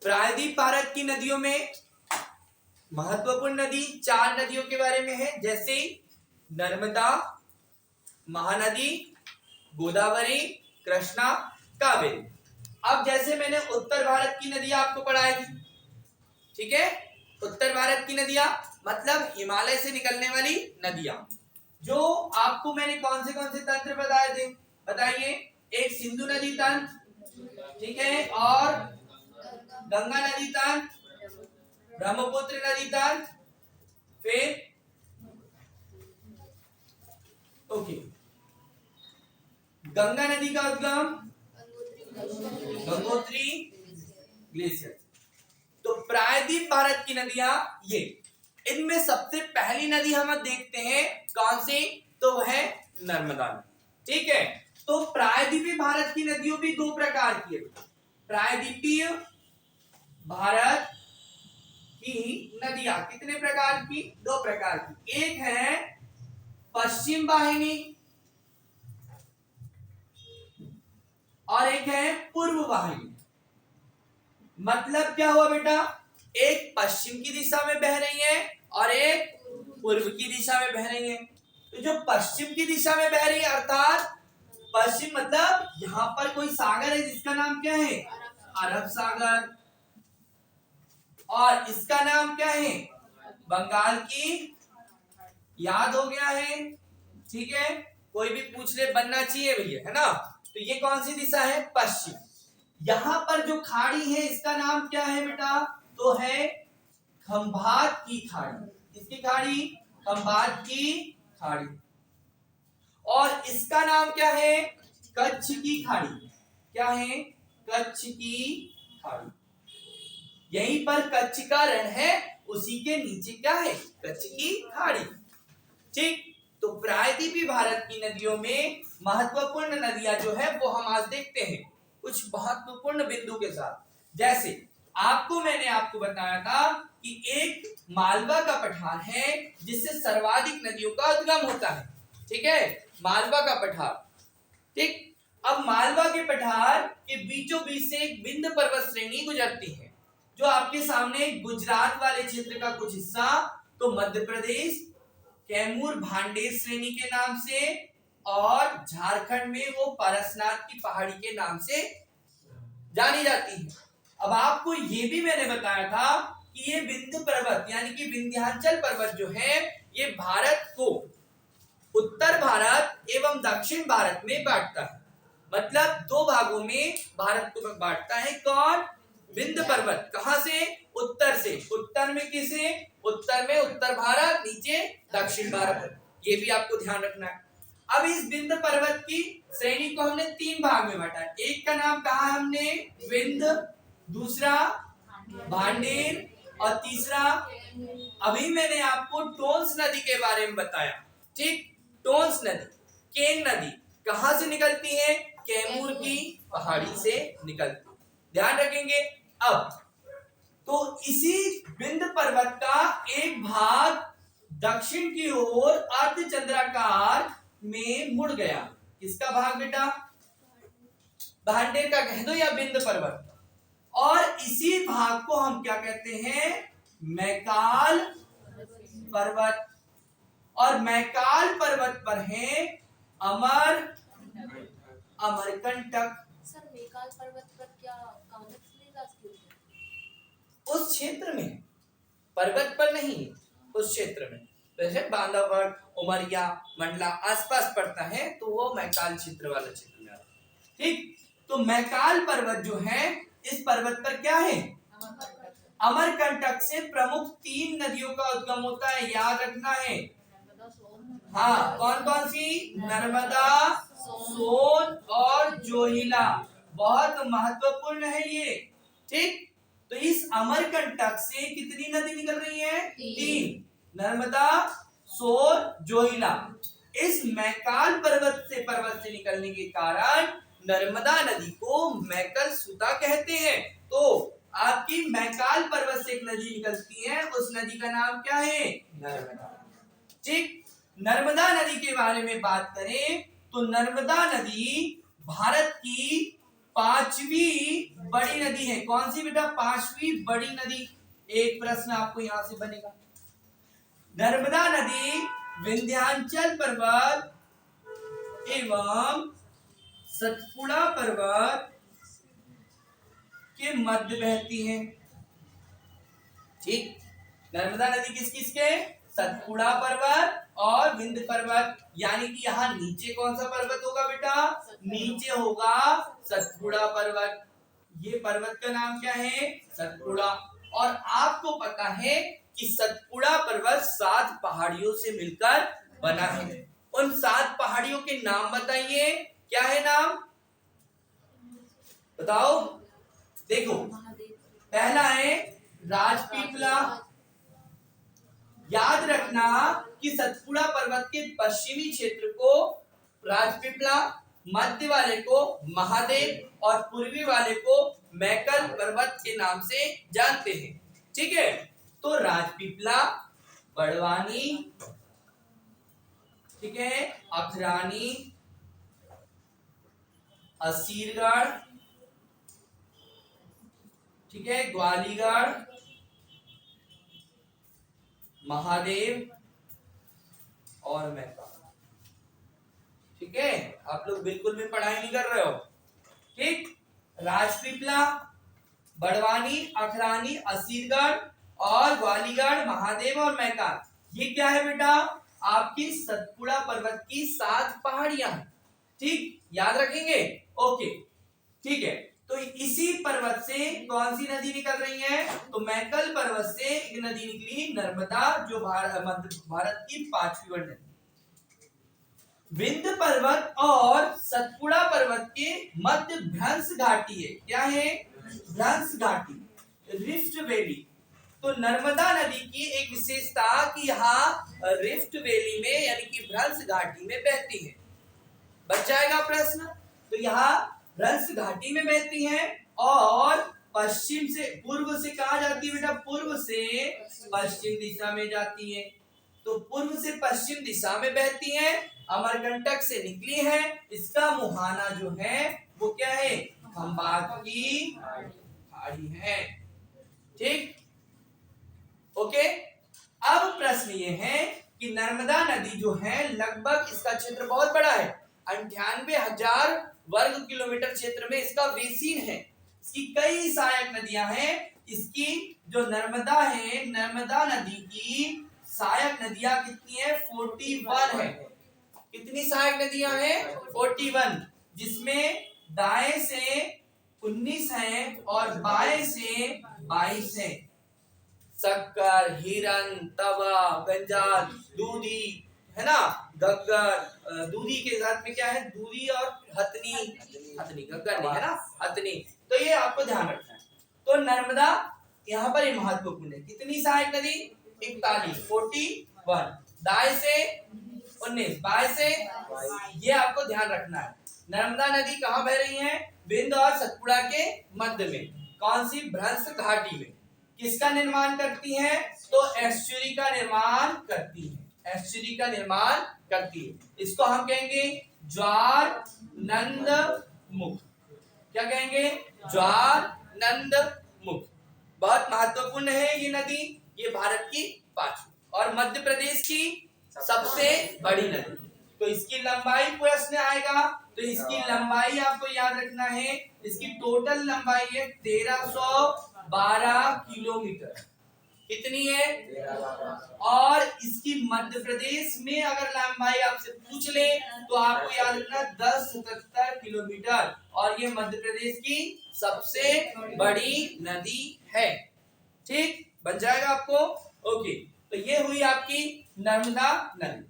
प्रायद्वीप भारत की नदियों में महत्वपूर्ण नदी 4 नदियों के बारे में है, जैसे नर्मदा, महानदी, गोदावरी, कृष्णा, कावेरी। अब जैसे मैंने उत्तर भारत की नदियां आपको पढ़ाई थी, ठीक है। उत्तर भारत की नदियां मतलब हिमालय से निकलने वाली नदियां, जो आपको मैंने कौन से तंत्र बताए थे, बताइए। एक सिंधु नदी तंत्र, ठीक है, और गंगा नदी तंत्र, ब्रह्मपुत्र नदी तंत्र, फिर ओके गंगा नदी का उद्गम गंगोत्री ग्लेशियर। तो प्रायद्वीप भारत की नदियां ये, इनमें सबसे पहली नदी हम देखते हैं कौन सी, तो वह है नर्मदा नदी, ठीक है। तो प्रायद्वीपीय भारत की नदियों भी 2 प्रकार की है। प्रायद्वीपीय भारत की नदियां कितने प्रकार की, 2 प्रकार की। एक है पश्चिम वाहिनी और एक है पूर्व वाहिनी। मतलब क्या हुआ बेटा, एक पश्चिम की दिशा में बह रही है और एक पूर्व की दिशा में बह रही है। तो जो पश्चिम की दिशा में बह रही है, अर्थात पश्चिम मतलब यहां पर कोई सागर है जिसका नाम क्या है, अरब सागर, और इसका नाम क्या है, बंगाल की, याद हो गया है, ठीक है। कोई भी पूछ ले बनना चाहिए भैया, है ना। तो ये कौन सी दिशा है, पश्चिम। यहां पर जो खाड़ी है इसका नाम क्या है बेटा, तो है खंभात की खाड़ी। किसकी खाड़ी, खंभात की खाड़ी। और इसका नाम क्या है, कच्छ की खाड़ी। क्या है, कच्छ की खाड़ी। यहीं पर कच्छ का रण है, उसी के नीचे क्या है, कच्छ की खाड़ी, ठीक। तो प्रायद्वीपीय भारत की नदियों में महत्वपूर्ण नदियां जो है वो हम आज देखते हैं कुछ महत्वपूर्ण बिंदु के साथ। जैसे मैंने आपको बताया था कि एक मालवा का पठार है जिससे सर्वाधिक नदियों का उद्गम होता है, ठीक है, मालवा का पठार, ठीक। अब मालवा के पठार के बीचों बीच से एक विंध्य पर्वत श्रेणी गुजरती है, जो आपके सामने गुजरात वाले क्षेत्र का कुछ हिस्सा, तो मध्य प्रदेश कैमूर भांडेर श्रेणी के नाम से, और झारखंड में वो पारसनाथ की पहाड़ी के नाम से जानी जाती है। अब आपको ये भी मैंने बताया था कि ये विंध्य पर्वत यानी कि विंध्याचल पर्वत जो है, ये भारत को उत्तर भारत एवं दक्षिण भारत में बांटता है। मतलब 2 भागों में भारत को बांटता है। कौन, विंध्य पर्वत। कहां से, उत्तर से। उत्तर में किसे, उत्तर में उत्तर भारत, नीचे दक्षिण भारत। ये भी आपको ध्यान रखना है। अब इस विंध्य पर्वत की श्रेणी को हमने 3 भाग में बांटा है। एक का नाम कहा हमने विंध्य, दूसरा भांडेर, और तीसरा अभी मैंने आपको टोंस नदी के बारे में बताया, ठीक। टोंस नदी, केन नदी कहां से निकलती है, कैमूर की पहाड़ी से निकलती, ध्यान रखेंगे। अब तो इसी विंध्य पर्वत का एक भाग दक्षिण की ओर अर्धचंद्राकार में मुड़ गया। किसका भाग बेटा, भांडेर का कह दो या विंध्य पर्वत। और इसी भाग को हम क्या कहते हैं, मैकाल पर्वत। और मैकाल पर्वत पर है अमरकंटक। सर मैकाल पर्वत पर क्या कामेक्स लेगा उस क्षेत्र में, पर्वत पर नहीं, उस क्षेत्र में, जैसे बांधवगढ़, उमरिया, मंडला आसपास पड़ता है, तो वो मैकाल क्षेत्र वाला क्षेत्र में आता है, ठीक। तो मैकाल पर्वत जो है, इस पर्वत पर क्या है, अमरकंटक से प्रमुख 3 नदियों का उद्गम होता है, याद रखना है। हाँ, कौन कौन सी, नर्मदा, सोन और जोहिला। बहुत महत्वपूर्ण है ये, ठीक। तो इस अमरकंटक से कितनी नदी निकल रही है, 3, नर्मदा, सोन, जोहिला। इस मैकाल पर्वत से निकलने के कारण नर्मदा नदी को मैकल सुता कहते हैं। तो आपकी मैकाल पर्वत से एक नदी निकलती है, उस नदी का नाम क्या है, नर्मदा, ठीक। नर्मदा नदी के बारे में बात करें तो नर्मदा नदी भारत की 5वीं बड़ी नदी है। कौन सी बेटा? पांचवी बड़ी नदी। एक प्रश्न आपको यहां से बनेगा। नर्मदा नदी विंध्याचल पर्वत एवं सतपुड़ा पर्वत के मध्य बहती है। ठीक, नर्मदा नदी किस किस के? सतपुड़ा पर्वत और विंध्य पर्वत। यानी कि यहाँ नीचे कौन सा पर्वत होगा बेटा? नीचे होगा सतपुड़ा पर्वत। ये पर्वत का नाम क्या है? सतपुड़ा। और आपको पता है कि सतपुड़ा पर्वत 7 पहाड़ियों से मिलकर बना है। उन 7 पहाड़ियों के नाम बताइए। क्या है नाम? बताओ। देखो, पहला है राजपीपला। याद रखना कि सतपुड़ा पर्वत के पश्चिमी क्षेत्र को राजपीपला, मध्य वाले को महादेव और पूर्वी वाले को मैकल पर्वत के नाम से जानते हैं। ठीक है, तो राजपीपला, बड़वानी, ठीक है, अखरानी, असीरगढ़, ठीक है, ग्वालीगढ़, महादेव और मैका। ठीक है, आप लोग बिल्कुल भी पढ़ाई नहीं कर रहे हो। ठीक, राजपीपला, बड़वानी, अखरानी, असीरगढ़ और ग्वालीगढ़, महादेव और मैका, ये क्या है बेटा? आपकी सतपुड़ा पर्वत की 7 पहाड़ियां हैं। ठीक, याद रखेंगे। ओके, ठीक है। तो इसी पर्वत से कौन सी नदी निकल रही है? तो मैकल पर्वत से एक नदी निकली, नर्मदा, जो भारत की 5वीं बड़ी नदी। विंध्य पर्वत और सतपुड़ा पर्वत के मध्य भ्रंश घाटी है। क्या है? भ्रंश घाटी, रिफ्ट वैली। तो नर्मदा नदी की एक विशेषता कि यहाँ रिफ्ट वैली में यानी कि भ्रंश घाटी में बहती है। बच जाएगा प्रश्न। तो यहाँ भ्रंश घाटी में बहती है और पश्चिम से, पूर्व से कहा जाती है बेटा? पूर्व से पश्चिम दिशा में जाती है। तो पूर्व से पश्चिम दिशा में बहती है, अमरकंटक से निकली है। इसका मुहाना जो है वो क्या है? खंबात की खाड़ी है। ठीक, ओके। अब प्रश्न ये है कि नर्मदा नदी जो है लगभग, इसका क्षेत्र बहुत बड़ा है, 98,000 वर्ग किलोमीटर क्षेत्र में इसका बेसिन है। इसकी कई सहायक नदियां हैं। इसकी जो नर्मदा है, नर्मदा नदी की सहायक नदियां कितनी है? 41 है। कितनी सहायक नदियां हैं? 41, जिसमें दाएं से 19 है और बाएं से 22 है। शक्कर, हिरन, तवा, गंजाल, दूधी, है ना, गग्गर, दूधी के साथ में क्या है? दूधी और हथनी, हथनी गग्गर नहीं है ना, हथनी। तो ये आपको ध्यान रखना है। तो नर्मदा यहाँ पर महत्वपूर्ण है। कितनी सहायक नदी? 41, दाएं से 19, बाएं से, ये आपको ध्यान रखना है। नर्मदा नदी कहाँ बह रही है? विंध्य और सतपुड़ा के मध्य में। कौन सी? भ्रंश घाटी में। किसका निर्माण करती है? तो एस्चुरी का निर्माण करती है। एस्चुरी का निर्माण करती है। इसको हम कहेंगे ज्वार नंद मुख। क्या कहेंगे? ज्वार नंद मुख। बहुत महत्वपूर्ण है ये नदी। ये भारत की 5वीं और मध्य प्रदेश की सबसे बड़ी नदी। तो इसकी लंबाई प्रश्न आएगा, तो इसकी लंबाई आपको याद रखना है। इसकी टोटल लंबाई है 1312 किलोमीटर। कितनी है? और इसकी मध्य प्रदेश में अगर लंबाई आपसे पूछ ले तो आपको याद रखना 1077 किलोमीटर। और ये मध्य प्रदेश की सबसे बड़ी नदी है। ठीक, बन जाएगा आपको। ओके, तो ये हुई आपकी नर्मदा नदी।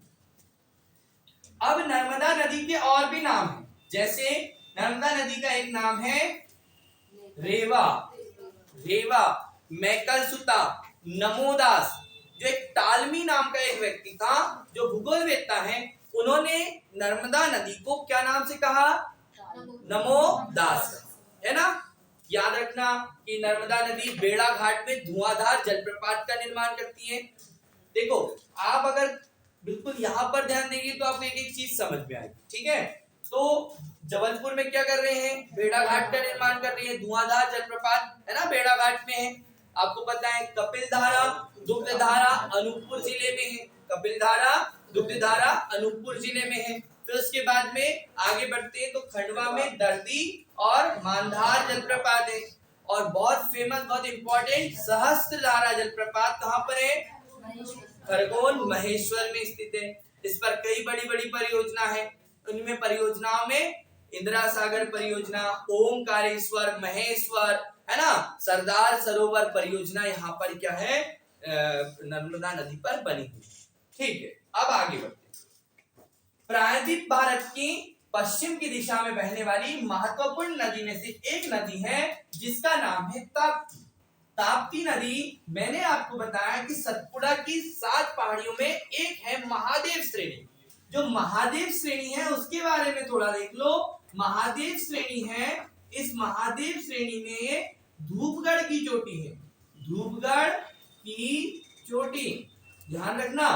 अब नर्मदा नदी के और भी नाम हैं। जैसे नर्मदा नदी का एक नाम है रेवा, रेवा, मैकलसुता, नमोदास। जो एक तालमी नाम का एक व्यक्ति था जो भूगोलवेत्ता है, उन्होंने नर्मदा नदी को क्या नाम से कहा? नमोदास, है ना। याद रखना कि नर्मदा नदी बेड़ा घाट में धुआंधार जलप्रपात का निर्माण करती है। देखो, आप अगर बिल्कुल यहां पर ध्यान देंगे तो आपको एक एक चीज समझ में आएगी। ठीक है, तो जबलपुर में क्या कर रहे हैं, बेड़ा घाट का निर्माण कर रहे हैं, धुआंधार जलप्रपात है ना बेड़ा घाट में है। आपको पता है कपिल धारा दुग्ध धारा अनूपपुर जिले में है, कपिल धारा दुग्ध धारा अनूपपुर जिले में है। फिर उसके बाद में आगे बढ़ते हैं तो खंडवा में दर्दी और मांधार जलप्रपात है, और बहुत फेमस बहुत इंपॉर्टेंट सहस्त्रधारा जलप्रपात कहाँ पर है, खरगोन महेश्वर में स्थित है। इस पर कई बड़ी बड़ी परियोजना है, उनमें परियोजनाओं में इंदिरा सागर परियोजना, ओमकारेश्वर, महेश्वर है ना, सरदार सरोवर परियोजना यहाँ पर क्या है नर्मदा नदी पर बनी हुई। ठीक है, अब आगे बढ़ते हैं। प्रायद्वीप भारत की पश्चिम की दिशा में बहने वाली महत्वपूर्ण नदी में से एक नदी है जिसका नाम है ताप्ती। ताप्ती नदी मैंने आपको बताया कि सतपुड़ा की 7 पहाड़ियों में एक है महादेव श्रेणी। जो महादेव श्रेणी है उसके बारे में थोड़ा देख लो। महादेव श्रेणी है, इस महादेव श्रेणी में धूपगढ़ की चोटी है, धूपगढ़ की चोटी ध्यान रखना,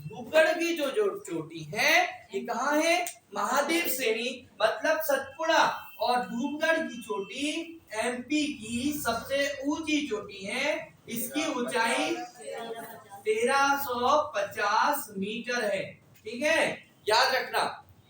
धूपगढ़ की जो चोटी है ये कहाँ है, महादेव श्रेणी मतलब सतपुड़ा, और धूपगढ़ की चोटी एमपी की सबसे ऊंची चोटी है। इसकी ऊंचाई 1350 मीटर है। ठीक है, याद रखना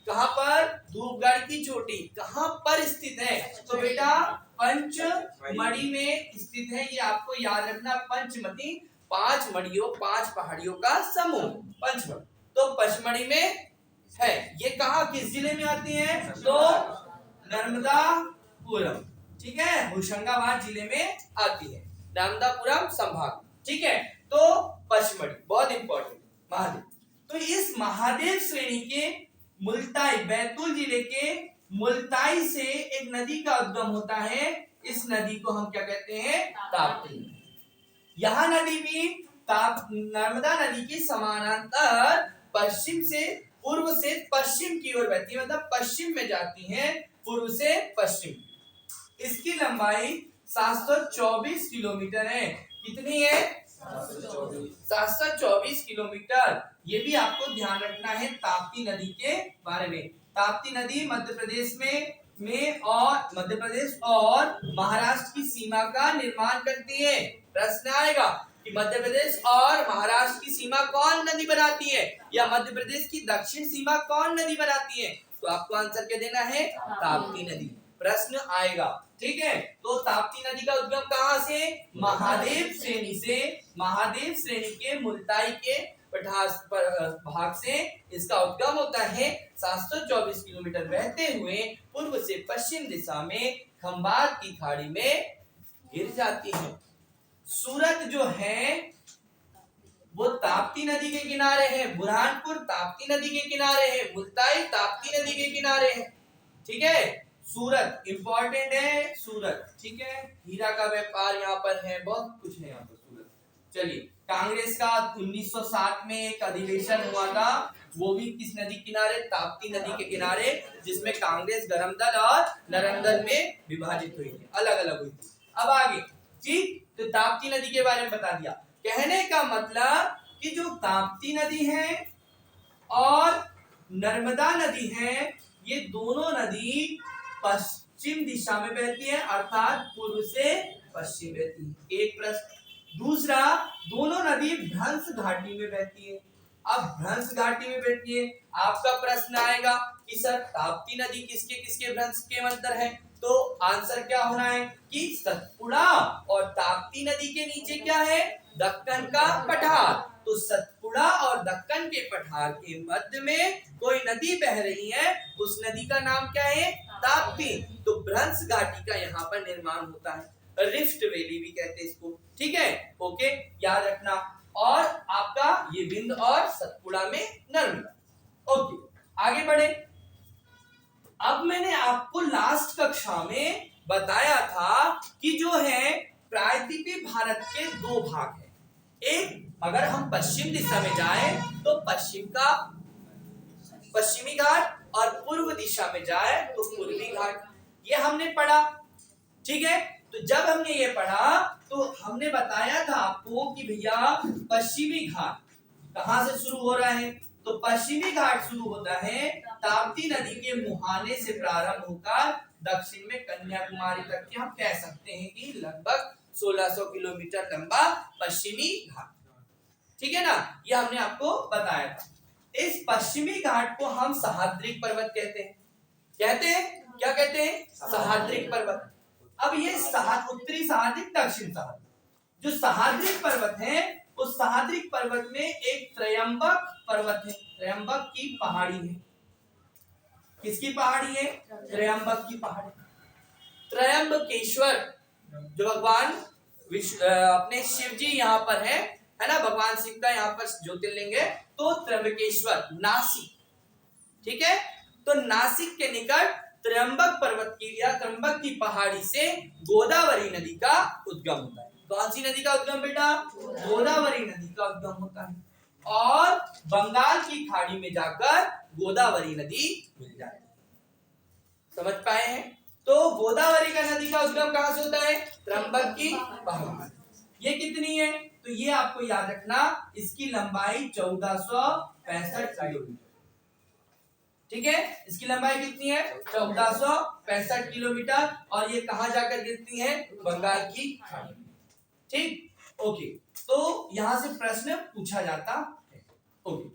कहां पर, धूपगढ़ की चोटी कहां पर स्थित है, तो बेटा पंचमढ़ी में स्थित है। ये आपको याद रखना, पंचमती 5 मड़ियों 5 पहाड़ियों का समूह पंचमढ़ी, तो पचमढ़ी में है। ये कहा किस जिले में आती है, तो नर्मदापुरम, ठीक है, होशंगाबाद जिले में आती है, नर्मदापुरम संभाग। ठीक है, तो पचमढ़ी बहुत इंपॉर्टेंट महादेव। तो इस महादेव श्रेणी के मुल्ताई, बैतूल जिले के मुल्ताई से एक नदी का उद्गम होता है। इस नदी को हम क्या कहते हैं, ताप्ती। यह नदी भी नर्मदा नदी के समानांतर पश्चिम से पूर्व से पश्चिम की ओर बहती है, मतलब पश्चिम में जाती है, पूर्व से पश्चिम। इसकी लंबाई 724 किलोमीटर है। कितनी है, 724 किलोमीटर। ये भी आपको ध्यान रखना है ताप्ती नदी के बारे में। ताप्ती नदी मध्य प्रदेश और मध्य प्रदेश और महाराष्ट्र की सीमा का निर्माण करती है। प्रश्न आएगा कि मध्य प्रदेश और महाराष्ट्र की सीमा कौन नदी बनाती है, या मध्य प्रदेश की दक्षिण सीमा कौन नदी बनाती है, तो आपको आंसर क्या देना है, ताप्ती नदी। प्रश्न आएगा। ठीक है, तो ताप्ती नदी का उद्गम कहां से, महादेव श्रेणी से, महादेव श्रेणी के मुल्ताई के भाग से इसका उद्गम होता है। 724 किलोमीटर बहते हुए पूर्व से पश्चिम दिशा में खंबात की खाड़ी में गिर जाती है। सूरत जो है वो ताप्ती नदी के किनारे है, बुरहानपुर ताप्ती नदी के किनारे है, मुल्ताई ताप्ती नदी के किनारे है। ठीक है, सूरत इंपॉर्टेंट है, सूरत। ठीक है, हीरा का व्यापार यहाँ पर है, बहुत कुछ है यहाँ पर सूरत। चलिए, कांग्रेस का 1907 में एक अधिवेशन हुआ था, वो भी किस नदी किनारे, ताप्ती नदी के किनारे, जिसमें कांग्रेस गरम दल और नरम दल में विभाजित हुई थी, अलग अलग हुई थी। अब आगे, ठीक, तो ताप्ती नदी के बारे में बता दिया। कहने का मतलब कि जो ताप्ती नदी है और नर्मदा नदी है, ये दोनों नदी पश्चिम दिशा में बहती है, अर्थात पूर्व से पश्चिम बहती है। एक प्रश्न। दूसरा, दोनों नदी भ्रंश घाटी में बहती है। अब भ्रंश घाटी में बहती है, आपका प्रश्न आएगा कि सर ताप्ती नदी किसके किसके भ्रंश के अंदर है, तो आंसर क्या होना है कि सतपुड़ा और ताप्ती नदी के नीचे क्या है, दक्कन का पठार। तो सतपुड़ा और दक्कन के पठार के मध्य में कोई नदी बह रही है, उस नदी का नाम क्या है, ताप्ती। तो भ्रंश घाटी का यहाँ पर निर्माण होता है, रिफ्ट वैली भी कहते हैं इसको। ठीक है, ओके, याद रखना। और आपका ये बिंद और सतपुड़ा में नर्मदा। ओके, आगे बढ़े। अब मैंने आपको लास्ट कक्षा में बताया था कि जो है प्रायद्वीपीय भारत के 2 भाग हैं। एक, अगर हम पश्चिम दिशा में जाएं तो पश्चिम का पश्चिमी घाट, और पूर्व दिशा में जाए तो पूर्वी घाट। ये हमने पढ़ा। ठीक है, तो जब हमने ये पढ़ा तो हमने बताया था आपको कि भैया पश्चिमी घाट कहां से शुरू हो रहा है, तो पश्चिमी घाट शुरू होता है ताप्ती नदी के मुहाने से प्रारंभ होकर दक्षिण में कन्याकुमारी तक के हम कह सकते हैं कि लगभग 1600 किलोमीटर लंबा पश्चिमी घाट, ठीक है ना। ये हमने आपको बताया था। इस पश्चिमी घाट को हम सह्याद्री पर्वत कहते हैं। क्या कहते हैं? सह्याद्री पर्वत। अब ये उत्तरी सह्याद्री, दक्षिण सह्याद्री, जो सह्याद्री पर्वत है उस सह्याद्री पर्वत में एक त्रयंबक पर्वत है, त्रयंबक की पहाड़ी है। किसकी पहाड़ी है? त्रयंबक की पहाड़ी। त्रयंबकेश्वर जो भगवान अपने शिव जी यहाँ पर है ना, भगवान शिव का यहाँ पर ज्योतिर्लिंग है। तो त्रयंबकेश्वर नासिक, ठीक है। तो नासिक के निकट त्रयंबक पर्वत की या त्रयंबक की पहाड़ी से गोदावरी नदी का उद्गम होता है। कौन सी नदी का उद्गम बेटा? गोदावरी नदी का उद्गम होता है और बंगाल की खाड़ी में जाकर गोदावरी नदी मिल जाती है। समझ पाए हैं? तो गोदावरी का नदी का उद्गम कहां से होता है? त्रयंबक की पहाड़ी। ये कितनी है? तो ये आपको याद रखना, इसकी लंबाई 1465 किलोमीटर, ठीक है। इसकी लंबाई कितनी है? 1465 किलोमीटर और ये कहां जाकर गिरती है? बंगाल की खाड़ी में, ठीक। ओके, तो यहां से प्रश्न पूछा जाता है। ओके,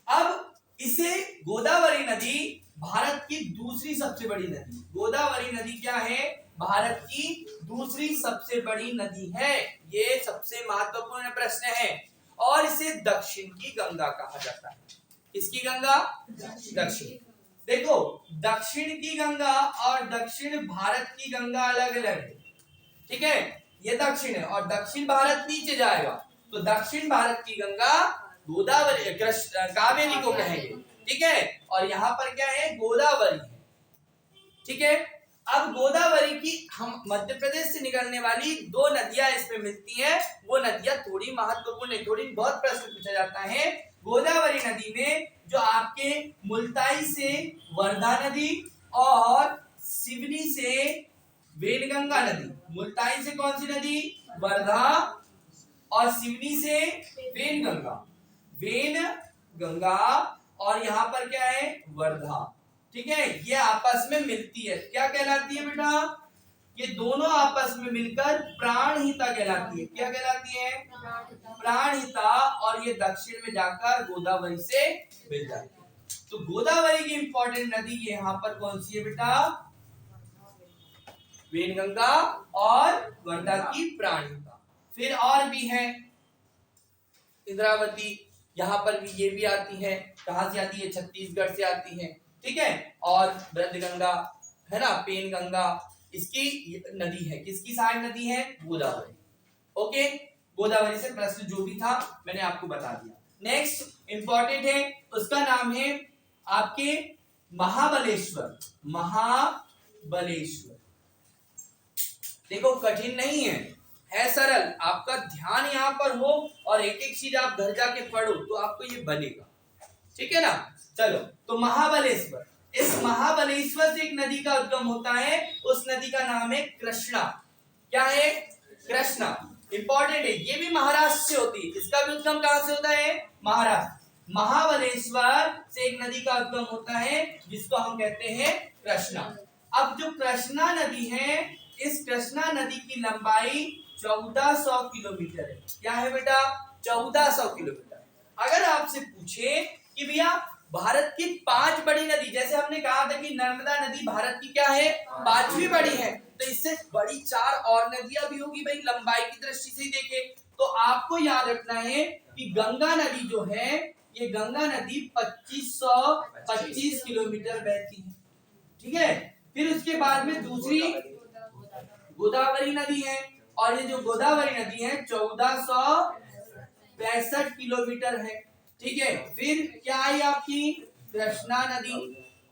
अब इसे गोदावरी नदी भारत की दूसरी सबसे बड़ी नदी। गोदावरी नदी क्या है? भारत की दूसरी सबसे बड़ी नदी है। ये सबसे महत्वपूर्ण प्रश्न है। और इसे दक्षिण की गंगा कहा जाता है। किसकी गंगा? दक्षिण। देखो, दक्षिण की गंगा और दक्षिण भारत की गंगा अलग अलग है, ठीक है। ये दक्षिण है और दक्षिण भारत नीचे जाएगा, तो दक्षिण भारत की गंगा गोदावरी कावेरी को कहेंगे, ठीक है। और यहाँ पर क्या है? गोदावरी है, ठीक है। अब गोदावरी की हम मध्य प्रदेश से निकलने वाली दो नदियां इसमें मिलती हैं। वो नदियां थोड़ी महत्वपूर्ण है, थोड़ी बहुत प्रश्न पूछा जाता है। गोदावरी नदी में जो आपके मुल्ताई से वर्धा नदी और सिवनी से वेनगंगा नदी, मुल्ताई से कौन सी नदी? वर्धा, और सिवनी से वेनगंगा और यहाँ पर क्या है? वर्धा, ठीक है। ये आपस में मिलती है, क्या कहलाती है बेटा? ये दोनों आपस में मिलकर प्राणहिता कहलाती है। क्या कहलाती है? प्राणहिता। और ये दक्षिण में जाकर गोदावरी से मिल जाती है। तो गोदावरी की इंपॉर्टेंट नदी यहाँ पर कौन सी है बेटा? वेनगंगा और वर्धा की प्राणहिता। फिर और भी है इंद्रावती, यहाँ पर भी ये भी आती है। कहां से आती है? छत्तीसगढ़ से आती है, ठीक है। और ब्रजगंगा है ना, पेनगंगा, इसकी नदी है। किसकी साइड नदी है? गोदावरी। ओके, गोदावरी से प्रश्न जो भी था मैंने आपको बता दिया। नेक्स्ट इंपॉर्टेंट है, उसका नाम है आपके महाबलेश्वर। महाबलेश्वर देखो, कठिन नहीं है सरल। आपका ध्यान यहाँ पर हो और एक एक चीज आप घर जाके पढ़ो तो आपको ये बनेगा, ठीक है ना। चलो, तो महाबलेश्वर, इस महाबलेश्वर से एक नदी का उद्गम होता है। उस नदी का नाम है कृष्णा। क्या है? कृष्णा। इंपॉर्टेंट है, ये भी महाराष्ट्र से होती है। इसका भी उद्गम कहां से होता है? महाराष्ट्र। महाबलेश्वर से एक नदी का उद्गम होता है जिसको हम कहते हैं कृष्णा। अब जो कृष्णा नदी है, इस कृष्णा नदी की लंबाई 1400 किलोमीटर है। क्या है बेटा? 1400 किलोमीटर। अगर आपसे पूछे कि भैया भारत की 5 बड़ी नदी, जैसे हमने कहा था कि नर्मदा नदी भारत की क्या है? 5वीं बड़ी है, तो इससे बड़ी 4 और नदियां भी होगी भाई, लंबाई की दृष्टि से ही देखें तो आपको याद रखना है कि गंगा नदी जो है, ये गंगा नदी 2525 किलोमीटर बहती है, ठीक है। फिर उसके बाद में दूसरी गोदावरी नदी है और ये जो गोदावरी नदी है 1465 किलोमीटर है, ठीक है। फिर क्या आई आपकी? कृष्णा नदी,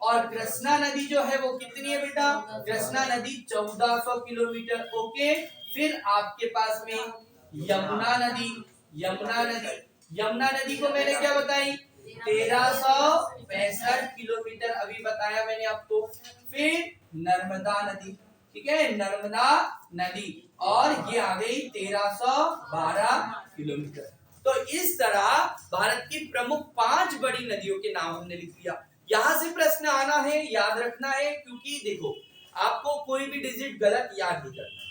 और कृष्णा नदी जो है वो कितनी है बेटा? कृष्णा नदी 1400 किलोमीटर। ओके, फिर आपके पास में यमुना नदी। यमुना नदी को मैंने क्या बताई? 1365 किलोमीटर अभी बताया मैंने आपको। फिर नर्मदा नदी, ठीक है, नर्मदा नदी, और ये आ गई 1312 किलोमीटर। तो इस तरह भारत की प्रमुख 5 बड़ी नदियों के नाम हमने लिख दिया। यहां से प्रश्न आना है, याद रखना है, क्योंकि देखो आपको कोई भी डिजिट गलत याद नहीं करना।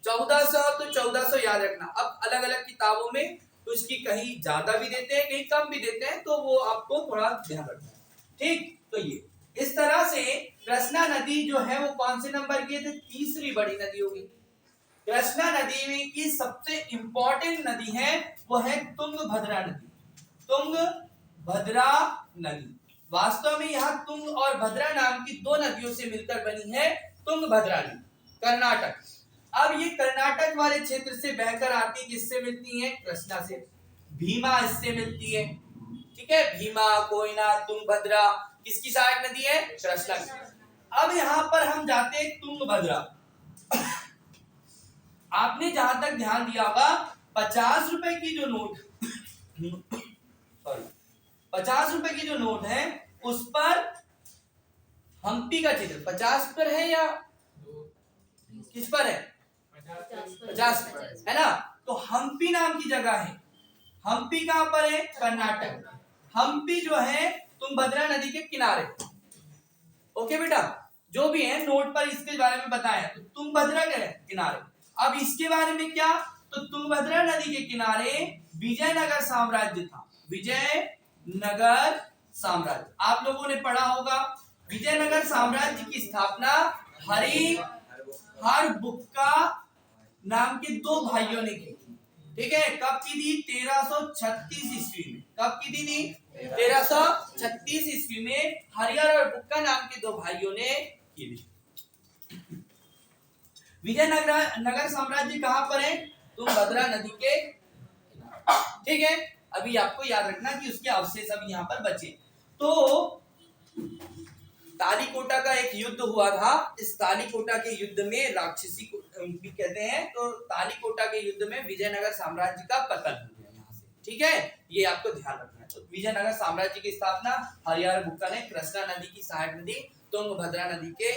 1400 तो 1400 याद रखना। अब अलग अलग किताबों में तो इसकी कहीं ज्यादा भी देते हैं, कहीं कम भी देते हैं, तो वो आपको थोड़ा ध्यान रखना है। ठीक, तो ये इस तरह से कृष्णा नदी जो है वो कौन से नंबर की है? तो तीसरी बड़ी नदी होगी। कृष्णा नदी में की सबसे इंपॉर्टेंट नदी है वो है तुंगभद्रा नदी। तुंगभद्रा नदी वास्तव में यहाँ तुंग और भद्रा नाम की 2 नदियों से मिलकर बनी है तुंगभद्रा नदी, कर्नाटक। अब ये कर्नाटक वाले क्षेत्र से बहकर आती है, किससे मिलती है? कृष्णा से। भीमा इससे मिलती है, ठीक है, भीमा, कोयना, तुंगभद्रा किसकी सहायक नदी है? कृष्णा की। अब यहाँ पर हम जाते हैं तुंगभद्रा। आपने जहां तक ध्यान दिया होगा 50 रुपए की जो नोट सॉरी 50 रुपए की जो नोट है उस पर हम्पी का चित्र 50 पर है या किस पर है? 50 पर है ना। तो हम्पी नाम की जगह है। हम्पी कहां पर है? कर्नाटक। हम्पी जो है तुंगभद्रा नदी के किनारे। ओके बेटा, जो भी है नोट पर इसके बारे में बताया। तो तुंगभद्रा के किनारे। अब इसके बारे में क्या? तो तुंगभद्रा नदी के किनारे विजयनगर साम्राज्य था। विजयनगर साम्राज्य आप लोगों ने पढ़ा होगा। विजयनगर साम्राज्य की स्थापना हरिहरबुक्का नाम के 2 भाइयों ने की थी। ठीक है, कब की थी? 1336 ईस्वी में। कब की थी? 1336 ईस्वी में हरिहर और बुक्का नाम के 2 भाइयों ने की थी। विजयनगर साम्राज्य कहां पर है? तुंगभद्रा नदी के, ठीक है। अभी आपको याद रखना कि उसके अवशेष अभी यहाँ पर बचे। तो तालीकोटा का एक युद्ध हुआ था। इस तालीकोटा के युद्ध में राक्षसी को भी कहते हैं। तो तालीकोटा के युद्ध में विजयनगर साम्राज्य का पतन हो गया यहाँ से, ठीक है, ये आपको ध्यान रखना है। तो विजयनगर साम्राज्य की स्थापना हरिहरबुक्का ने कृष्णा नदी की सहायक नदी तुंगभद्रा नदी के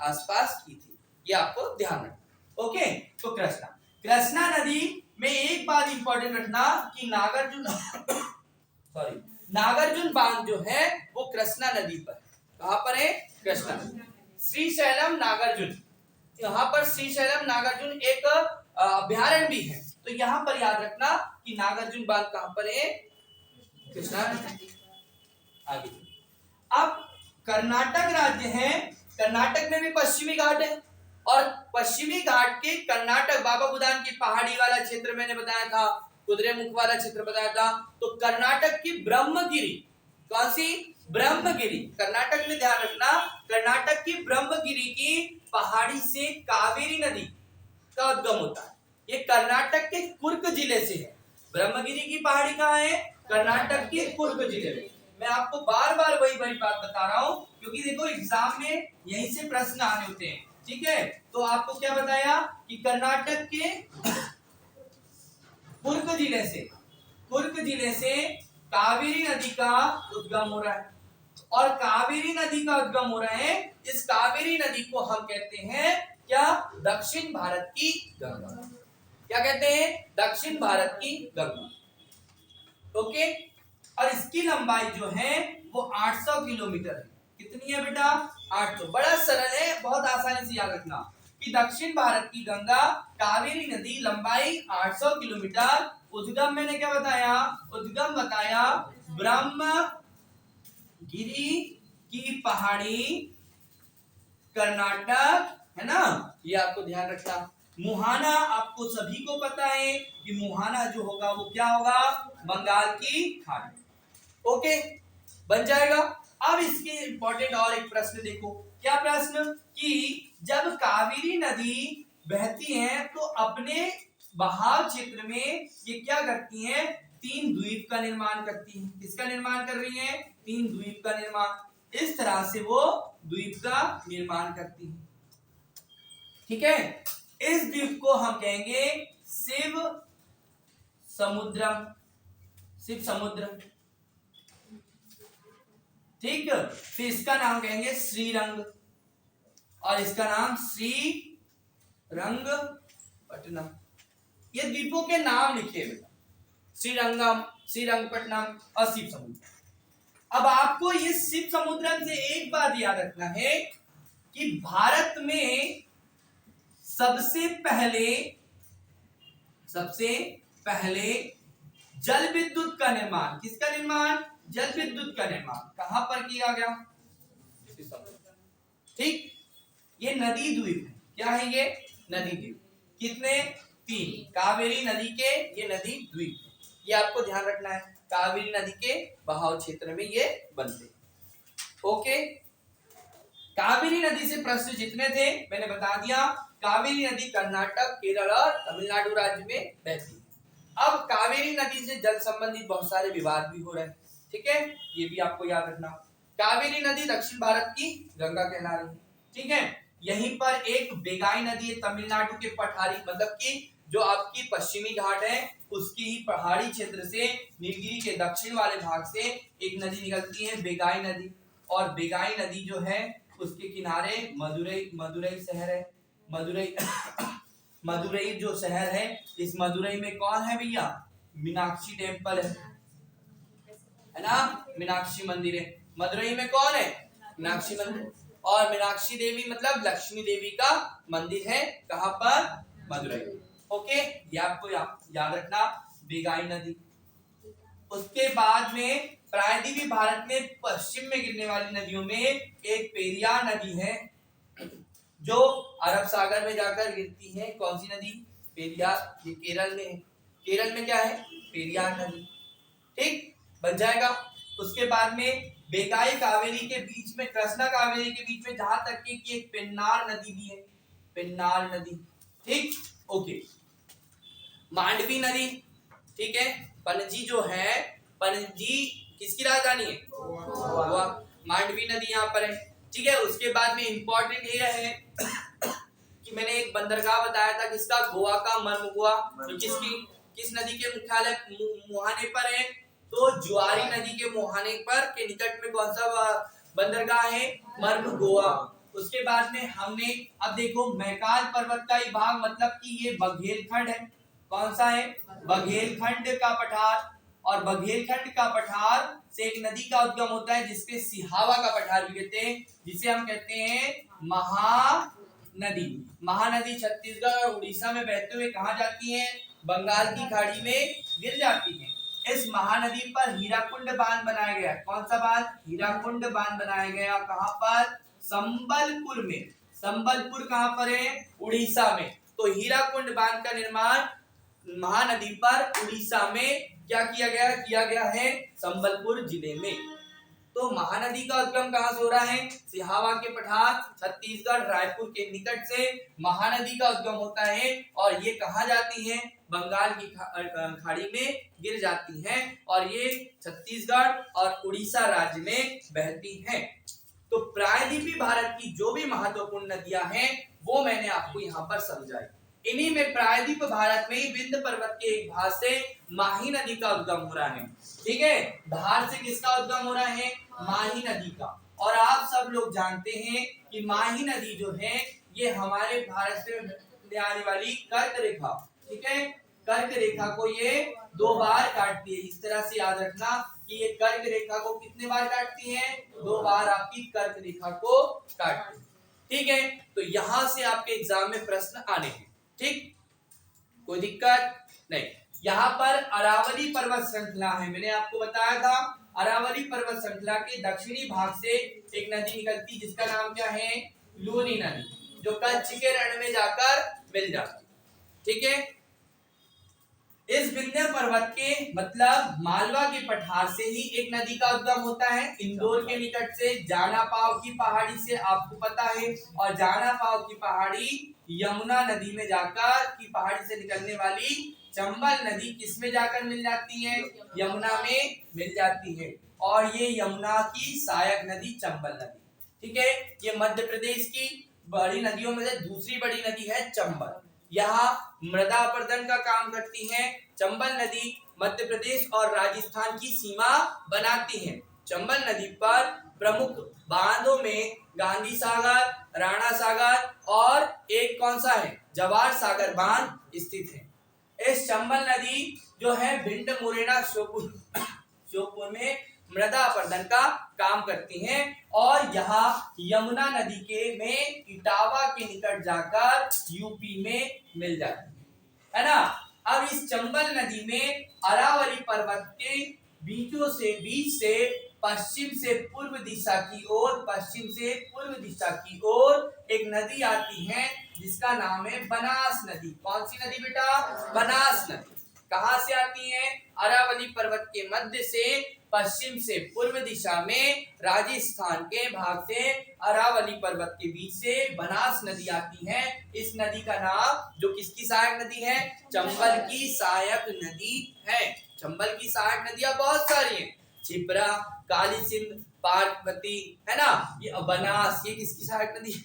आसपास की थी, ये आपको ध्यान रखना। ओके, तो कृष्णा नदी में एक बात इंपॉर्टेंट रखना कि नागार्जुन बांध जो है वो कृष्णा नदी पर। कहां पर है? कृष्णा। श्रीशैलम नागार्जुन, यहाँ पर श्रीशैलम नागार्जुन एक अभ्यारण्य भी है। तो यहाँ पर याद रखना कि नागार्जुन बांध कहां पर है? कृष्णा। आगे अब कर्नाटक राज्य है। कर्नाटक में भी पश्चिमी घाट है और पश्चिमी घाट के कर्नाटक बाबा बुदान की पहाड़ी वाला क्षेत्र मैंने बताया था, कुद्रेमुख वाला क्षेत्र बताया था। तो कर्नाटक की ब्रह्मगिरी, कौन सी? ब्रह्मगिरी। कर्नाटक में ध्यान रखना, कर्नाटक की ब्रह्मगिरी की पहाड़ी से कावेरी नदी का उद्गम होता है। ये कर्नाटक के कुर्ग जिले से है। ब्रह्मगिरी की पहाड़ी कहाँ है? कर्नाटक के कुर्ग जिले में। मैं आपको बार बार वही बात बता रहा हूं, क्योंकि देखो एग्जाम में यहीं से प्रश्न आने होते हैं, ठीक है। तो आपको क्या बताया कि कर्नाटक के कुर्ग जिले से कावेरी नदी का उद्गम हो रहा है। और कावेरी नदी का उद्गम हो रहा है, इस कावेरी नदी को हम कहते हैं क्या? दक्षिण भारत की गंगा। क्या कहते हैं? दक्षिण भारत की गंगा। ओके, और इसकी लंबाई जो है वो 800 किलोमीटर है। कितनी है बेटा? 800। बड़ा सरल है, बहुत आसानी से याद रखना कि दक्षिण भारत की गंगा कावेरी नदी लंबाई 800 किलोमीटर। उद्गम मैंने क्या बताया? उद्गम बताया ब्रह्मगिरी की पहाड़ी कर्नाटक, है ना, ये आपको ध्यान रखना। मुहाना आपको सभी को पता है कि मुहाना जो होगा वो क्या होगा? बंगाल की खाड़ी। ओके, बन जाएगा। अब इसके इंपॉर्टेंट और एक प्रश्न देखो। क्या प्रश्न? कि जब कावेरी नदी बहती है तो अपने बहाव क्षेत्र में ये क्या करती हैं? 3 द्वीप का निर्माण करती हैं। किसका निर्माण कर रही हैं? 3 द्वीप का निर्माण। इस तरह से वो द्वीप का निर्माण करती हैं, ठीक है। इस द्वीप को हम कहेंगे शिव समुद्रम, ठीक। फिर इसका नाम कहेंगे श्रीरंग और इसका नाम श्रीरंगपट्टनम। ये द्वीपों के नाम लिखे बेटा। श्रीरंगम, श्रीरंगपट्टनम और शिव समुद्र। अब आपको ये शिव समुद्रम से एक बात याद रखना है कि भारत में सबसे पहले जल विद्युत का निर्माण, किसका निर्माण? जल विद्युत का निर्माण कहां पर किया गया? ठीक, ये नदी द्वीप है। क्या है ये? नदी द्वीप। कितने? 3 कावेरी नदी के ये नदी द्वीप है। ये आपको ध्यान रखना है, कावेरी नदी के बहाव क्षेत्र में ये बनते। ओके, कावेरी नदी से प्रश्न जितने थे मैंने बता दिया। कावेरी नदी कर्नाटक, केरल और तमिलनाडु राज्य में बहती है। अब कावेरी नदी से जल संबंधित बहुत सारे विवाद भी हो रहे हैं, ठीक है, ये भी आपको याद रखना। कावेरी नदी दक्षिण भारत की गंगा कहला रही है, ठीक है। यहीं पर एक बेगाई नदी है तमिलनाडु के पठारी, मतलब कि जो आपकी पश्चिमी घाट है उसकी ही पहाड़ी क्षेत्र से नीलगिरी के दक्षिण वाले भाग से एक नदी निकलती है, बेगाई नदी। और बेगाई नदी जो है उसके किनारे मदुरई शहर है। मदुरई जो शहर है, इस मदुरई में कौन है भैया? मीनाक्षी टेम्पल है ना, मीनाक्षी मंदिर है। मदुरई में कौन है? मीनाक्षी मंदिर। और मीनाक्षी देवी मतलब लक्ष्मी देवी का मंदिर है, कहां पर? मदुरई। ओके, ये आपको याद रखना, बेगाई नदी। उसके बाद में प्रायद्वीपीय भारत में पश्चिम में गिरने वाली नदियों में एक पेरियार नदी है जो अरब सागर में जाकर गिरती है। कौन सी नदी? पेरियार। ये केरल में है। केरल में क्या है? पेरियार नदी, ठीक, बन जाएगा। उसके बाद में बेगाई कावेरी के बीच में, कृष्णा कावेरी के बीच में जहां तक कि एक पेन्नार नदी भी है, पेन्नार नदी, ठीक, ओके। मांडवी नदी, ठीक है, पणजी जो है, पणजी किसकी राजधानी है? गोवा। मांडवी नदी यहाँ पर है, ठीक है। उसके बाद में इंपॉर्टेंट ये है कि मैंने एक बंदरगाह बताया था, किसका? गोवा का, मर्मगोवा। तो किस नदी के मुख्यालय मुहाने पर है? तो जुआरी नदी के मुहाने पर के निकट में कौन सा बंदरगाह है? मर्मगोवा। उसके बाद में हमने, अब देखो, मैकाल पर्वत का ही भाग, मतलब कि ये बघेलखंड है। कौन सा है? बघेलखंड का पठार। और बघेलखंड का पठार से एक नदी का उद्गम होता है जिसके सिहावा का पठार भी कहते हैं, जिसे हम कहते हैं महानदी। महानदी छत्तीसगढ़ और उड़ीसा में बहते हुए कहां जाती है? बंगाल की खाड़ी में गिर जाती है। इस महानदी पर हीराकुंड बांध बनाया गया। कौन सा बांध? हीराकुंड बांध बनाया गया। कहां पर? संबलपुर में। संबलपुर कहां पर है? उड़ीसा में। तो हीराकुंड बांध का निर्माण महानदी पर उड़ीसा में क्या किया गया है? संबलपुर जिले में। तो महानदी का उद्गम कहां से हो रहा है? सिहावा के पठार, छत्तीसगढ़, रायपुर के निकट से महानदी का उद्गम होता है और ये कहां जाती है? बंगाल की खाड़ी में गिर जाती हैं और ये छत्तीसगढ़ और उड़ीसा राज्य में बहती हैं। तो प्रायद्वीपीय भारत की जो भी महत्वपूर्ण नदियां हैं वो मैंने आपको यहाँ पर समझाई। इन्हीं में प्रायद्वीपीय भारत में ही विंध्य पर्वत के एक भाग से माही नदी का उद्गम हो रहा है, ठीक है। धार से किसका उद्गम हो रहा है? माही नदी का। और आप सब लोग जानते हैं कि माही नदी जो है ये हमारे भारत से आने वाली कर्क रेखा, ठीक है, कर्क रेखा को ये 2 बार काटती है। इस तरह से याद रखना कि ये कर्क रेखा को कितने बार काटती है? 2 बार आपकी कर्क रेखा को काटती है, ठीक है। तो यहां से आपके एग्जाम में प्रश्न आने हैं, ठीक, कोई दिक्कत नहीं। यहाँ पर अरावली पर्वत श्रृंखला है, मैंने आपको बताया था अरावली पर्वत श्रृंखला के दक्षिणी भाग से एक नदी निकलती जिसका नाम क्या है? लूनी नदी, जो कच्छ के रण में जाकर मिल जाती, ठीक है। इस विंध्य पर्वत के मतलब मालवा के पठार से ही एक नदी का उद्गम होता है, इंदौर के निकट से जाना पाव की पहाड़ी से, आपको पता है। और जाना पाव की पहाड़ी यमुना नदी में जाकर की पहाड़ी से निकलने वाली चंबल नदी किस में जाकर मिल जाती है? यमुना में मिल जाती है। और ये यमुना की सहायक नदी चंबल नदी, ठीक है। ये मध्य प्रदेश की बड़ी नदियों में से दूसरी बड़ी नदी है चंबल। यहाँ मृदा अपर्दन का काम करती है। चंबल नदी मध्य प्रदेश और राजस्थान की सीमा बनाती है। चंबल नदी पर प्रमुख बांधों में गांधी सागर, राणा सागर और एक कौन सा है? जवाहर सागर बांध स्थित है। इस चंबल नदी जो है भिंड मुरैना श्योपुर में मृदा अपरदन का काम करती हैं और यहाँ यमुना नदी के में इटावा के निकट जाकर यूपी में मिल जाती है ना। अब इस चंबल नदी में अरावली पर्वत के बीच से पश्चिम से पूर्व दिशा की ओर एक नदी आती है जिसका नाम है बनास नदी। कौन सी नदी बेटा? बनास नदी। कहां से आती है? अरावली पर्वत के मध्य से पश्चिम से पूर्व दिशा में राजस्थान के भाग से अरावली पर्वत के बीच से बनास नदी आती है। इस नदी का नाम, जो किसकी सहायक नदी है? चंबल की सहायक नदी है। चंबल की सहायक नदियां बहुत सारी हैं, छिप्रा, काली सिंध, पार्वती, है ना। ये बनास, ये किसकी सहायक नदी है?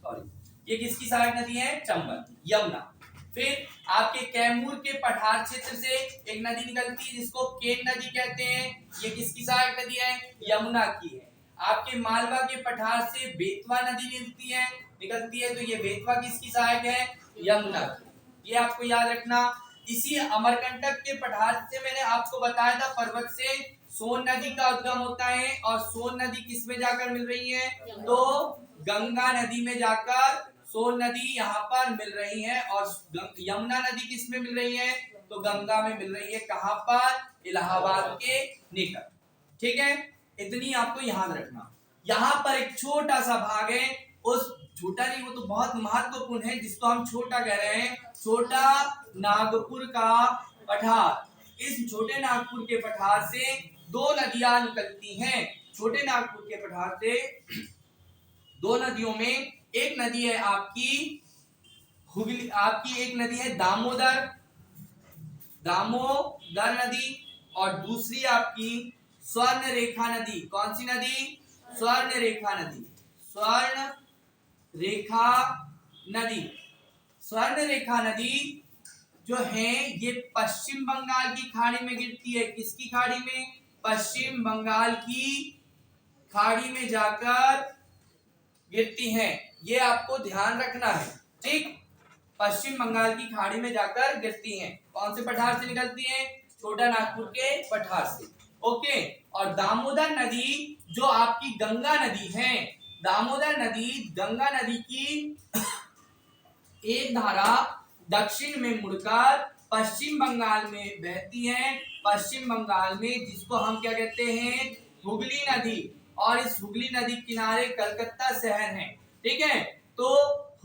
सॉरी, ये किसकी सहायक नदी है? चंबल, यमुना। फिर आपके कैमूर के पठार क्षेत्र से एक नदी निकलती है जिसको केन नदी कहते हैं। ये किसकी सहायक नदी है? यमुना की है। आपके मालवा के पठार से बेतवा नदी निकलती है, तो ये बेतवा किसकी सहायक है? यमुना की। ये आपको याद रखना। इसी अमरकंटक के पठार से मैंने आपको बताया था, पर्वत से सोन नदी का उद्गम होता है और सोन नदी किस में जाकर मिल रही है? तो गंगा नदी में जाकर सोन नदी यहाँ पर मिल रही है और यमुना नदी किस में मिल रही है? तो गंगा में मिल रही है। कहां पर? इलाहाबाद के निकट। ठीक है, इतनी आपको याद रखना। यहाँ पर एक छोटा सा भाग है, उस छोटा नहीं, वो तो बहुत महत्वपूर्ण है, जिसको हम छोटा कह रहे हैं, छोटा नागपुर का पठार। इस छोटे नागपुर के पठार से दो नदियां निकलती हैं। छोटे नागपुर के पठार से दो नदियों में एक नदी है आपकी हुगली, आपकी एक नदी है दामोदर नदी, और दूसरी आपकी स्वर्ण रेखा नदी। कौन सी नदी? स्वर्ण रेखा नदी। स्वर्ण रेखा नदी जो है ये पश्चिम बंगाल की खाड़ी में गिरती है। किसकी खाड़ी में? पश्चिम बंगाल की खाड़ी में जाकर गिरती हैं। ये आपको ध्यान रखना है, ठीक। पश्चिम बंगाल की खाड़ी में जाकर गिरती हैं। कौन से पठार से निकलती हैं? छोटा नागपुर के पठार से। ओके। और दामोदर नदी जो आपकी गंगा नदी है, दामोदर नदी गंगा नदी की एक धारा दक्षिण में मुड़कर पश्चिम बंगाल में बहती है। पश्चिम बंगाल में जिसको हम क्या कहते हैं? हुगली नदी। और इस हुगली नदी किनारे कलकत्ता शहर है, ठीक है। तो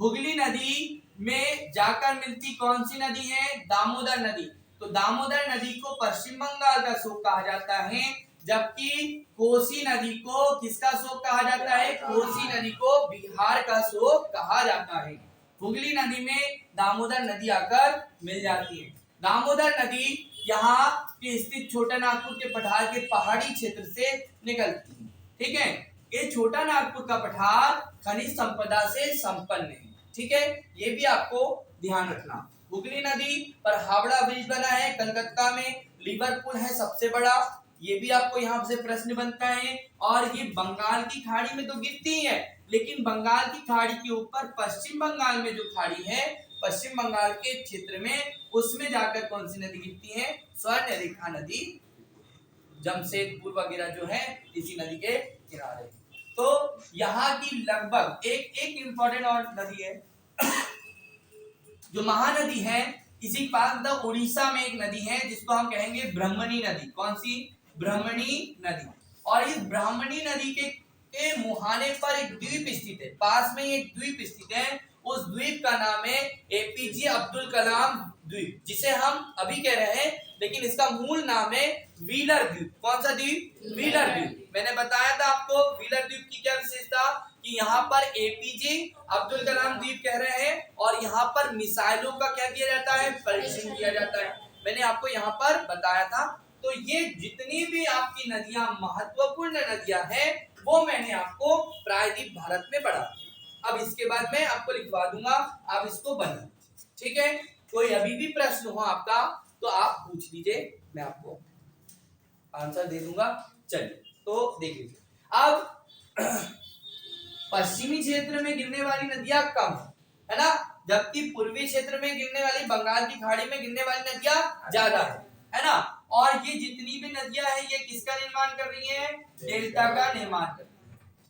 हुगली नदी में जाकर मिलती कौन सी नदी है? दामोदर नदी। तो दामोदर नदी को पश्चिम बंगाल का शोक कहा जाता है, जबकि कोसी नदी को किसका शोक कहा जाता है? कोसी नदी को बिहार का शोक कहा जाता है। हुगली नदी में दामोदर नदी आकर मिल जाती है। दामोदर नदी यहाँ के स्थित छोटा नागपुर के पठार के पहाड़ी क्षेत्र से निकलती है, ठीक है। ये छोटा नागपुर का पठार खनिज संपदा से संपन्न है, ठीक है। ये भी आपको ध्यान रखना। हुगली नदी पर हावड़ा ब्रिज बना है कलकत्ता में, लिवरपूल है सबसे बड़ा, ये भी आपको यहाँ से प्रश्न बनता है। और ये बंगाल की खाड़ी में तो गिरती है, लेकिन बंगाल की खाड़ी के ऊपर पश्चिम बंगाल में जो खाड़ी है, पश्चिम बंगाल के क्षेत्र में, उसमें जाकर कौन सी नदी गिरती है? स्वर्ण रेखा नदी, जमशेदपुर वगैरह जो है इसी नदी के किनारे। तो यहाँ की लगभग एक इंपॉर्टेंट और नदी है जो महानदी है, इसी पास द उड़ीसा में एक नदी है जिसको हम कहेंगे ब्राह्मणी नदी। कौन सी? ब्राह्मणी नदी। और इस ब्राह्मणी नदी के मुहाने पर एक द्वीप स्थित है, पास में एक द्वीप स्थित है। उस द्वीप का नाम है एपीजे अब्दुल कलाम द्वीप, जिसे हम अभी कह रहे हैं, लेकिन इसका मूल नाम है व्हीलर द्वीप। कौन सा द्वीप? व्हीलर द्वीप। मैंने बताया था आपको व्हीलर द्वीप की क्या विशेषता, कि यहाँ पर एपीजे अब्दुल कलाम द्वीप कह रहे हैं और यहाँ पर मिसाइलों का क्या किया जाता है? परीक्षण किया जाता है। मैंने आपको यहाँ पर बताया था। तो ये जितनी भी आपकी नदियां महत्वपूर्ण नदियां हैं, वो मैंने आपको प्रायद्वीप भारत में पढ़ा। अब इसके बाद मैं आपको लिखवा दूंगा, आप इसको बना, ठीक है। कोई अभी भी प्रश्न हो आपका तो आप पूछ लीजिए, मैं आपको आंसर दे दूंगा। चलिए तो देख लीजिए। अब पश्चिमी क्षेत्र में गिरने वाली नदियां कम है ना, जबकि पूर्वी क्षेत्र में गिरने वाली, बंगाल की खाड़ी में गिरने वाली नदियां ज्यादा है ना। और ये जितनी भी नदियां हैं ये किसका निर्माण कर रही हैं? डेल्टा का निर्माण कर रही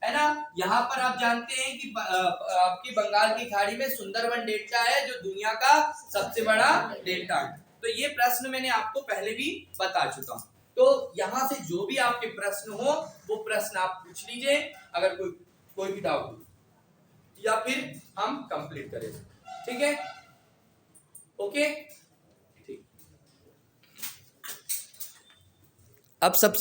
है ना। यहाँ पर आप जानते हैं कि आपकी बंगाल की खाड़ी में सुंदरबन डेल्टा है जो दुनिया का सबसे बड़ा डेल्टा है। तो ये प्रश्न मैंने आपको पहले भी बता चुका हूँ। तो यहाँ से जो भी आपके प्रश्न हो वो प्रश्न आप पूछ लीजिए, अगर कोई भी डाउट हो, या फिर हम कंप्लीट करें। ठीक है, ओके, ठीक। अब सबसे